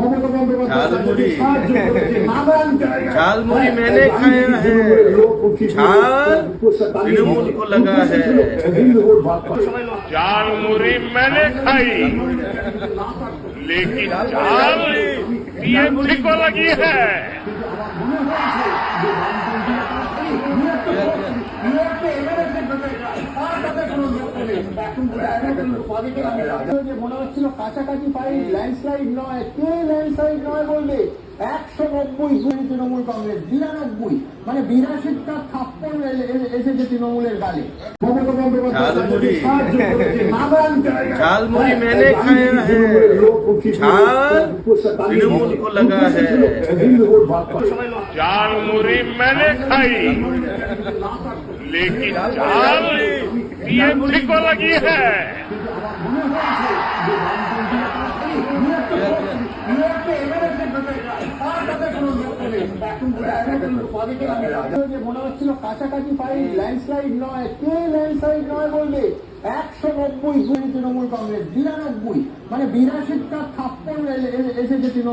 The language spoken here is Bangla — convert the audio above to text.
झालमुड़ी झालमुड़ी मैंने खाया है, झाल तृणमूल को लगा है। झालमुड़ी मैंने खाई लेकिन झाल टीएमसी को लगी है। মনে হচ্ছিল কাছাকাছি ফাইট, ল্যান্ডস্লাইড নয়, কে ল্যান্ডস্লাইড নয় বলবে? 190 তৃণমূল কংগ্রেস, 92 মানে 82টা থাপ্পড় এসেছে তৃণমূলের গালে। झालमुड़ी मैंने खाया है, झाल तृणमूल को लगा है। झालमुड़ी मैंने खाई लेकिन झाल टीएमसी को लगी है। মনে হচ্ছিল কাছাকাছি ফাইট, ল্যান্ডস্লাইড নয়, কে ল্যান্ডস্লাইড নয় বলবে? 190 তৃণমূল কংগ্রেস, 92 মানে 82টা থাপ্পড় এসেছে তৃণমূল।